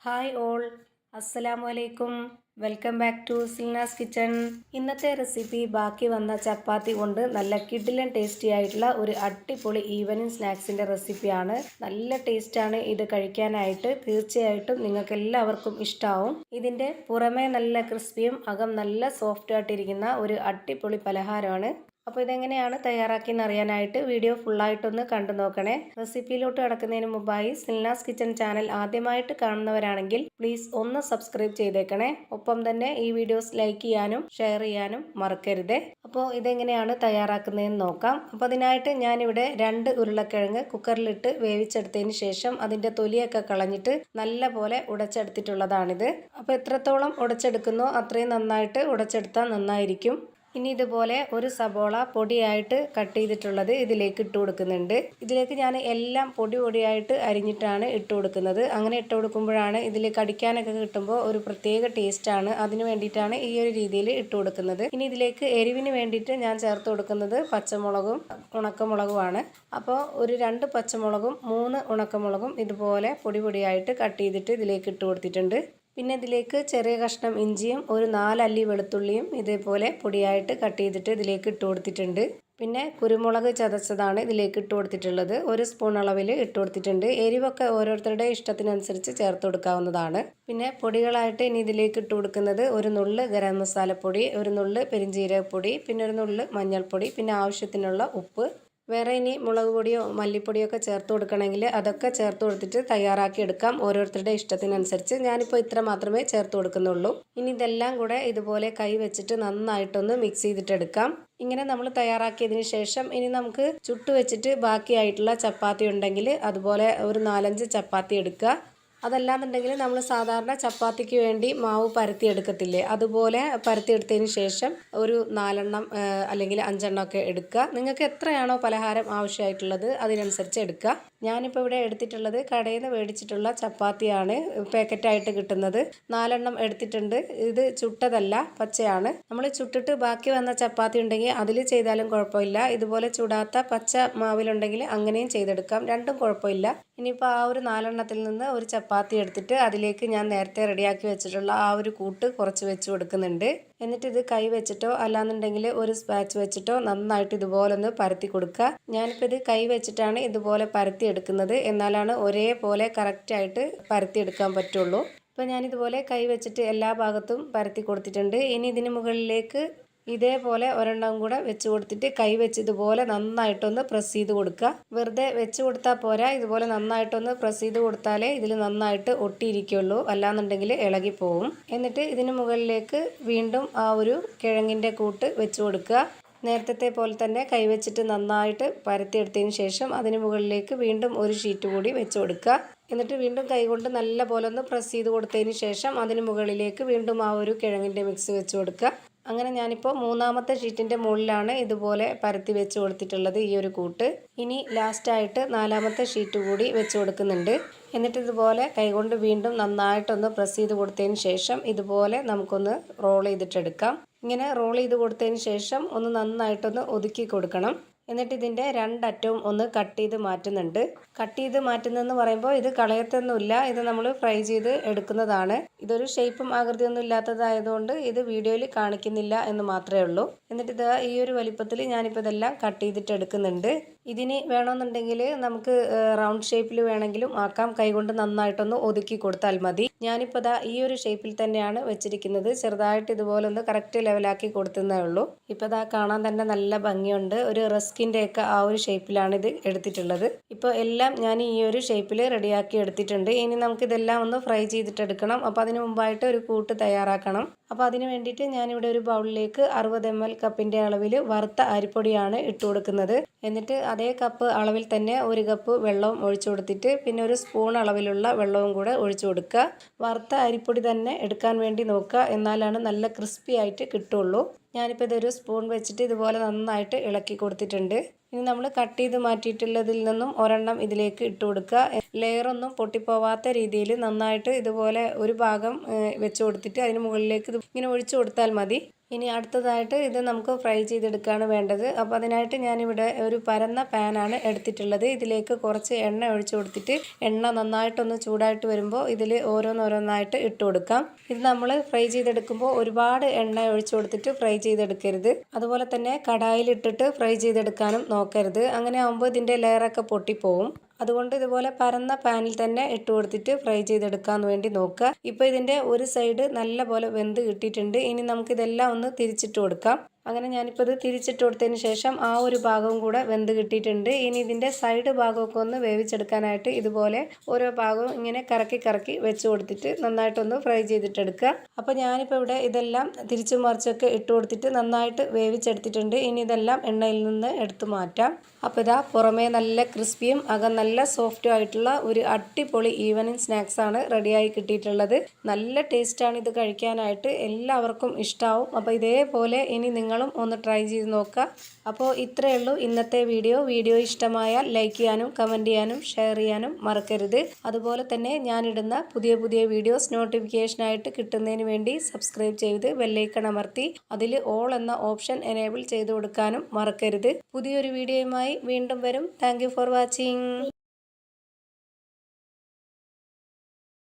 Hi all, അസ്സലാമു അലൈക്കും. Welcome back to Silna's kitchen. ഇന്നത്തെ റെസിപ്പി ബാക്കി വന്ന ചപ്പാത്തി കൊണ്ട് നല്ല കിഡിലൻ ടേസ്റ്റി ആയിട്ടുള്ള ഒരു അടിപൊളി ഈവനിങ് സ്നാക്സിൻ്റെ റെസിപ്പിയാണ്. നല്ല ടേസ്റ്റാണ് ഇത് കഴിക്കാനായിട്ട്. തീർച്ചയായിട്ടും നിങ്ങൾക്ക് എല്ലാവർക്കും ഇഷ്ടമാവും. ഇതിൻ്റെ പുറമേ നല്ല ക്രിസ്പിയും അകം നല്ല സോഫ്റ്റ് ആയിട്ടിരിക്കുന്ന ഒരു അടിപൊളി പലഹാരമാണ്. അപ്പോൾ ഇതെങ്ങനെയാണ് തയ്യാറാക്കിയെന്ന് അറിയാനായിട്ട് വീഡിയോ ഫുള്ളായിട്ടൊന്ന് കണ്ടു നോക്കണേ. റെസിപ്പിയിലോട്ട് കടക്കുന്നതിന് മുമ്പായി സിൽനാസ് കിച്ചൺ ചാനൽ ആദ്യമായിട്ട് കാണുന്നവരാണെങ്കിൽ പ്ലീസ് ഒന്ന് സബ്സ്ക്രൈബ് ചെയ്തേക്കണേ. ഒപ്പം തന്നെ ഈ വീഡിയോസ് ലൈക്ക് ചെയ്യാനും ഷെയർ ചെയ്യാനും മറക്കരുതേ. അപ്പോൾ ഇതെങ്ങനെയാണ് തയ്യാറാക്കുന്നതെന്ന് നോക്കാം. അപ്പോൾ അതിനായിട്ട് ഞാനിവിടെ 2 ഉരുളക്കിഴങ്ങ് കുക്കറിലിട്ട് വേവിച്ചെടുത്തതിന് ശേഷം അതിൻ്റെ തൊലിയൊക്കെ കളഞ്ഞിട്ട് നല്ല പോലെ ഉടച്ചെടുത്തിട്ടുള്ളതാണിത്. അപ്പോൾ എത്രത്തോളം ഉടച്ചെടുക്കുന്നോ അത്രയും നന്നായിട്ട് ഉടച്ചെടുത്താൽ നന്നായിരിക്കും. ഇനി ഇതുപോലെ ഒരു സബോള പൊടിയായിട്ട് കട്ട് ചെയ്തിട്ടുള്ളത് ഇതിലേക്ക് ഇട്ട് കൊടുക്കുന്നുണ്ട്. ഇതിലേക്ക് ഞാൻ എല്ലാം പൊടിയായിട്ട് അരിഞ്ഞിട്ടാണ് ഇട്ട് കൊടുക്കുന്നത്. അങ്ങനെ ഇട്ട് കൊടുക്കുമ്പോഴാണ് ഇതിൽ കടിക്കാനൊക്കെ കിട്ടുമ്പോൾ ഒരു പ്രത്യേക ടേസ്റ്റാണ്. അതിന് വേണ്ടിയിട്ടാണ് ഈ ഒരു രീതിയിൽ ഇട്ട് കൊടുക്കുന്നത്. ഇനി ഇതിലേക്ക് എരിവിന് വേണ്ടിയിട്ട് ഞാൻ ചേർത്ത് കൊടുക്കുന്നത് പച്ചമുളകും ഉണക്കമുളകുമാണ്. അപ്പോൾ ഒരു 2 പച്ചമുളകും 3 ഉണക്കമുളകും ഇതുപോലെ പൊടിയായിട്ട് കട്ട് ചെയ്തിട്ട് ഇതിലേക്ക് ഇട്ട് കൊടുത്തിട്ടുണ്ട്. പിന്നെ ഇതിലേക്ക് ചെറിയ കഷ്ണം ഇഞ്ചിയും ഒരു 4 അല്ലി വെളുത്തുള്ളിയും ഇതേപോലെ പൊടിയായിട്ട് കട്ട് ചെയ്തിട്ട് ഇതിലേക്ക് ഇട്ട് കൊടുത്തിട്ടുണ്ട്. പിന്നെ കുരുമുളക് ചതച്ചതാണ് ഇതിലേക്ക് ഇട്ട് കൊടുത്തിട്ടുള്ളത്. 1 സ്പൂൺ അളവിൽ ഇട്ട് കൊടുത്തിട്ടുണ്ട്. എരിവൊക്കെ ഓരോരുത്തരുടെ ഇഷ്ടത്തിനനുസരിച്ച് ചേർത്ത് കൊടുക്കാവുന്നതാണ്. പിന്നെ പൊടികളായിട്ട് ഇനി ഇതിലേക്ക് ഇട്ട് കൊടുക്കുന്നത് ഒരു നുള്ള് ഗരം മസാലപ്പൊടി, ഒരു നുള്ള് പെരിഞ്ജീരകപ്പൊടി, പിന്നെ ഒരു നുള്ള് മഞ്ഞൾപ്പൊടി, പിന്നെ ആവശ്യത്തിനുള്ള ഉപ്പ്. വേറെ ഇനി മുളക് പൊടിയോ മല്ലിപ്പൊടിയോ ഒക്കെ ചേർത്ത് കൊടുക്കണമെങ്കിൽ അതൊക്കെ ചേർത്ത് കൊടുത്തിട്ട് തയ്യാറാക്കി എടുക്കാം, ഓരോരുത്തരുടെ ഇഷ്ടത്തിനനുസരിച്ച്. ഞാനിപ്പോൾ ഇത്ര മാത്രമേ ചേർത്ത് കൊടുക്കുന്നുള്ളൂ. ഇനി ഇതെല്ലാം കൂടെ ഇതുപോലെ കൈ വെച്ചിട്ട് നന്നായിട്ടൊന്ന് മിക്സ് ചെയ്തിട്ടെടുക്കാം. ഇങ്ങനെ നമ്മൾ തയ്യാറാക്കിയതിന് ശേഷം ഇനി നമുക്ക് ചുട്ട് വെച്ചിട്ട് ബാക്കിയായിട്ടുള്ള ചപ്പാത്തി ഉണ്ടെങ്കിൽ അതുപോലെ ഒരു 4-5 ചപ്പാത്തി എടുക്കുക. അതല്ലാന്നുണ്ടെങ്കിൽ നമ്മൾ സാധാരണ ചപ്പാത്തിക്ക് വേണ്ടി മാവ് പരത്തിയെടുക്കത്തില്ലേ, അതുപോലെ പരത്തിയെടുത്തതിന് ശേഷം ഒരു 4 എണ്ണം അല്ലെങ്കിൽ 5 എണ്ണം ഒക്കെ എടുക്കുക. നിങ്ങൾക്ക് എത്രയാണോ പലഹാരം ആവശ്യമായിട്ടുള്ളത് അതിനനുസരിച്ച് എടുക്കുക. ഞാനിപ്പോൾ ഇവിടെ എടുത്തിട്ടുള്ളത് കടയിൽ നിന്ന് മേടിച്ചിട്ടുള്ള ചപ്പാത്തിയാണ്, പാക്കറ്റായിട്ട് കിട്ടുന്നത്. 4 എണ്ണം എടുത്തിട്ടുണ്ട്. ഇത് ചുട്ടതല്ല, പച്ചയാണ്. നമ്മൾ ചുട്ടിട്ട് ബാക്കി വന്ന ചപ്പാത്തി ഉണ്ടെങ്കിൽ അതിൽ ചെയ്താലും കുഴപ്പമില്ല. ഇതുപോലെ ചുടാത്ത പച്ച മാവിലുണ്ടെങ്കിൽ അങ്ങനെയും ചെയ്തെടുക്കാം, രണ്ടും കുഴപ്പമില്ല. ഇനിയിപ്പോൾ ആ ഒരു 4 എണ്ണത്തിൽ നിന്ന് ഒരു ചപ്പാത്തി എടുത്തിട്ട് അതിലേക്ക് ഞാൻ നേരത്തെ റെഡിയാക്കി വെച്ചിട്ടുള്ള ആ ഒരു കൂട്ട് കുറച്ച് വെച്ച് കൊടുക്കുന്നുണ്ട്. എന്നിട്ട് ഇത് കൈ വെച്ചിട്ടോ അല്ലാന്നുണ്ടെങ്കിൽ ഒരു സ്പാച്ച് വെച്ചിട്ടോ നന്നായിട്ട് ഇതുപോലെ ഒന്ന് പരത്തി കൊടുക്കുക. ഞാനിപ്പോൾ ഇത് കൈ വെച്ചിട്ടാണ് ഇതുപോലെ പരത്തി എടുക്കുന്നത്, എന്നാലാണ് ഒരേപോലെ കറക്റ്റായിട്ട് പരത്തി എടുക്കാൻ പറ്റുള്ളൂ. ഇപ്പോൾ ഞാനിതുപോലെ കൈ വെച്ചിട്ട് എല്ലാ ഭാഗത്തും പരത്തി കൊടുത്തിട്ടുണ്ട്. ഇനി ഇതിന് മുകളിലേക്ക് ഇതേപോലെ ഒരെണ്ണം കൂടെ വെച്ച് കൊടുത്തിട്ട് കൈ വെച്ച് ഇതുപോലെ നന്നായിട്ടൊന്ന് പ്രസ് ചെയ്ത് കൊടുക്കുക. വെറുതെ വെച്ച് കൊടുത്താൽ പോരാ, ഇതുപോലെ നന്നായിട്ടൊന്ന് പ്രസ് ചെയ്ത് കൊടുത്താലേ ഇതിൽ നന്നായിട്ട് ഒട്ടിയിരിക്കുള്ളൂ, അല്ലാന്നുണ്ടെങ്കിൽ ഇളകിപ്പോവും. എന്നിട്ട് ഇതിന് മുകളിലേക്ക് വീണ്ടും ആ ഒരു കിഴങ്ങിൻ്റെ കൂട്ട് വെച്ച് കൊടുക്കുക. നേരത്തെ പോലെ തന്നെ കൈവച്ചിട്ട് നന്നായിട്ട് പരത്തിയെടുത്തതിന് ശേഷം അതിന് മുകളിലേക്ക് വീണ്ടും ഒരു ഷീറ്റ് കൂടി വെച്ച് കൊടുക്കുക. എന്നിട്ട് വീണ്ടും കൈകൊണ്ട് നല്ല പോലെ ഒന്ന് പ്രസ് ചെയ്ത് കൊടുത്തതിന് ശേഷം അതിന് മുകളിലേക്ക് വീണ്ടും ആ ഒരു കിഴങ്ങിൻ്റെ മിക്സ് വെച്ച് കൊടുക്കുക. അങ്ങനെ ഞാനിപ്പോൾ 3ാമത്തെ ഷീറ്റിൻ്റെ മുകളിലാണ് ഇതുപോലെ പരത്തി വെച്ച് കൊടുത്തിട്ടുള്ളത് ഈ ഒരു കൂട്ട്. ഇനി ലാസ്റ്റായിട്ട് 4ാമത്തെ ഷീറ്റ് കൂടി വെച്ച് കൊടുക്കുന്നുണ്ട്. എന്നിട്ട് ഇതുപോലെ കൈകൊണ്ട് വീണ്ടും നന്നായിട്ടൊന്ന് പ്രസ് ചെയ്ത് കൊടുത്തതിന് ശേഷം ഇതുപോലെ നമുക്കൊന്ന് റോൾ ചെയ്തിട്ടെടുക്കാം. ഇങ്ങനെ റോൾ ചെയ്ത് കൊടുത്തതിന് ശേഷം ഒന്ന് നന്നായിട്ടൊന്ന് ഒതുക്കി കൊടുക്കണം. എന്നിട്ട് ഇതിൻ്റെ 2 അറ്റവും ഒന്ന് കട്ട് ചെയ്ത് മാറ്റുന്നുണ്ട്. കട്ട് ചെയ്ത് മാറ്റുന്നതെന്ന് പറയുമ്പോൾ ഇത് കളയത്തൊന്നുമില്ല, ഇത് നമ്മൾ ഫ്രൈ ചെയ്ത് എടുക്കുന്നതാണ്. ഇതൊരു ഷേപ്പും ആകൃതിയൊന്നും ഇല്ലാത്തതായതുകൊണ്ട് ഇത് വീഡിയോയിൽ കാണിക്കുന്നില്ല എന്ന് മാത്രമേ ഉള്ളൂ. എന്നിട്ട് ഇത് ഈ ഒരു വലിപ്പത്തിൽ ഞാനിപ്പോൾ ഇതെല്ലാം കട്ട് ചെയ്തിട്ട് എടുക്കുന്നുണ്ട്. ഇതിന് വേണമെന്നുണ്ടെങ്കിൽ നമുക്ക് റൗണ്ട് ഷേപ്പിൽ വേണമെങ്കിലും ആക്കാം, കൈകൊണ്ട് നന്നായിട്ടൊന്ന് ഒതുക്കി കൊടുത്താൽ മതി. ഞാനിപ്പോൾ ഇതാ ഈ ഒരു ഷേപ്പിൽ തന്നെയാണ് വെച്ചിരിക്കുന്നത്. ചെറുതായിട്ട് ഇതുപോലെ ഒന്ന് കറക്റ്റ് ലെവലാക്കി കൊടുത്തതേ ഉള്ളൂ. ഇപ്പോൾ ഇതാ കാണാൻ തന്നെ നല്ല ഭംഗിയുണ്ട്. ഒരു റസ്കിൻ്റെ ഒക്കെ ആ ഒരു ഷേപ്പിലാണ് ഇത് എടുത്തിട്ടുള്ളത്. ഇപ്പോൾ എല്ലാം ഞാൻ ഈ ഒരു ഷേപ്പിൽ റെഡിയാക്കി എടുത്തിട്ടുണ്ട്. ഇനി നമുക്കിതെല്ലാം ഒന്ന് ഫ്രൈ ചെയ്തിട്ടെടുക്കണം. അപ്പോൾ അതിന് മുമ്പായിട്ട് ഒരു കൂട്ട് തയ്യാറാക്കണം. അപ്പോൾ അതിന് വേണ്ടിയിട്ട് ഞാനിവിടെ ഒരു ബൗളിലേക്ക് 60 ml കപ്പിൻ്റെ അളവിൽ വറുത്ത അരിപ്പൊടിയാണ് ഇട്ട് കൊടുക്കുന്നത്. എന്നിട്ട് അതേ കപ്പ് അളവിൽ തന്നെ 1 കപ്പ് വെള്ളവും ഒഴിച്ചു കൊടുത്തിട്ട് പിന്നെ ഒരു സ്പൂൺ അളവിലുള്ള വെള്ളവും കൂടെ ഒഴിച്ചു കൊടുക്കുക. വറുത്ത അരിപ്പൊടി തന്നെ എടുക്കാൻ വേണ്ടി നോക്കുക, എന്നാലാണ് നല്ല ക്രിസ്പി ആയിട്ട് കിട്ടുള്ളൂ. ഞാനിപ്പോൾ ഇതൊരു സ്പൂൺ വെച്ചിട്ട് ഇതുപോലെ നന്നായിട്ട് ഇളക്കി കൊടുത്തിട്ടുണ്ട്. ഇനി നമ്മൾ കട്ട് ചെയ്ത് മാറ്റിയിട്ടുള്ളതിൽ നിന്നും ഒരെണ്ണം ഇതിലേക്ക് ഇട്ട് കൊടുക്കുക. ലെയറൊന്നും പൊട്ടിപ്പോവാത്ത രീതിയിൽ നന്നായിട്ട് ഇതുപോലെ ഒരു ഭാഗം വെച്ച് കൊടുത്തിട്ട് അതിന് മുകളിലേക്ക് ഇങ്ങനെ ഒഴിച്ചു കൊടുത്താൽ മതി. ഇനി അടുത്തതായിട്ട് ഇത് നമുക്ക് ഫ്രൈ ചെയ്തെടുക്കുകയാണ് വേണ്ടത്. അപ്പോൾ അതിനായിട്ട് ഞാനിവിടെ ഒരു പരന്ന പാനാണ് എടുത്തിട്ടുള്ളത്. ഇതിലേക്ക് കുറച്ച് എണ്ണ ഒഴിച്ചു കൊടുത്തിട്ട് എണ്ണ നന്നായിട്ടൊന്ന് ചൂടായിട്ട് വരുമ്പോൾ ഇതിൽ ഓരോന്നോരോന്നായിട്ട് ഇട്ട് കൊടുക്കാം. ഇത് നമ്മൾ ഫ്രൈ ചെയ്തെടുക്കുമ്പോൾ ഒരുപാട് എണ്ണ ഒഴിച്ചു കൊടുത്തിട്ട് ഫ്രൈ ചെയ്തെടുക്കരുത്. അതുപോലെ തന്നെ കടായിലിട്ടിട്ട് ഫ്രൈ ചെയ്തെടുക്കാനും നോക്കരുത്. അങ്ങനെ ആകുമ്പോൾ ഇതിൻ്റെ ലെയറൊക്കെ പൊട്ടിപ്പോവും. അതുകൊണ്ട് ഇതുപോലെ പരന്ന പാനിൽ തന്നെ ഇട്ട് കൊടുത്തിട്ട് ഫ്രൈ ചെയ്തെടുക്കാൻ വേണ്ടി നോക്കുക. ഇപ്പോൾ ഇതിൻ്റെ ഒരു സൈഡ് നല്ല പോലെ വെന്ത് കിട്ടിയിട്ടുണ്ട്. ഇനി നമുക്കിതെല്ലാം ഒന്ന് തിരിച്ചിട്ട് കൊടുക്കാം. അങ്ങനെ ഞാനിപ്പോൾ ഇത് തിരിച്ചിട്ട് കൊടുത്തതിന് ശേഷം ആ ഒരു ഭാഗവും കൂടെ വെന്ത് കിട്ടിയിട്ടുണ്ട്. ഇനി ഇതിൻ്റെ സൈഡ് ഭാഗമൊക്കെ ഒന്ന് വേവിച്ചെടുക്കാനായിട്ട് ഇതുപോലെ ഓരോ ഭാഗവും ഇങ്ങനെ കറക്കി കറക്കി വെച്ച് കൊടുത്തിട്ട് നന്നായിട്ടൊന്ന് ഫ്രൈ ചെയ്തിട്ടെടുക്കുക. അപ്പോൾ ഞാനിപ്പോൾ ഇവിടെ ഇതെല്ലാം തിരിച്ചും മറിച്ചൊക്കെ ഇട്ട് കൊടുത്തിട്ട് നന്നായിട്ട് വേവിച്ചെടുത്തിട്ടുണ്ട്. ഇനി ഇതെല്ലാം എണ്ണയിൽ നിന്ന് എടുത്തു മാറ്റാം. അപ്പോൾ ഇതാ പുറമേ നല്ല ക്രിസ്പിയും അകം നല്ല സോഫ്റ്റും ആയിട്ടുള്ള ഒരു അടിപൊളി ഈവനിങ് സ്നാക്സാണ് റെഡിയായി കിട്ടിയിട്ടുള്ളത്. നല്ല ടേസ്റ്റാണ് ഇത് കഴിക്കാനായിട്ട്, എല്ലാവർക്കും ഇഷ്ടമാവും. അപ്പോൾ ഇതേപോലെ ഇനി നിങ്ങളും ഒന്ന് ട്രൈ ചെയ്ത് നോക്കുക. അപ്പോൾ ഇത്രയേ ഉള്ളൂ ഇന്നത്തെ വീഡിയോ ഇഷ്ടമായാൽ ലൈക്ക് ചെയ്യാനും കമൻറ്റ് ചെയ്യാനും ഷെയർ ചെയ്യാനും മറക്കരുത്. അതുപോലെ തന്നെ ഞാനിടുന്ന പുതിയ വീഡിയോസ് നോട്ടിഫിക്കേഷനായിട്ട് കിട്ടുന്നതിന് വേണ്ടി സബ്സ്ക്രൈബ് ചെയ്ത് ബെല്ലൈക്കൺ അമർത്തി അതിൽ ഓൾ എന്ന ഓപ്ഷൻ എനേബിൾ ചെയ്ത് കൊടുക്കാനും മറക്കരുത്. പുതിയൊരു വീഡിയോയുമായി വീണ്ടും വരും. Thank you for watching.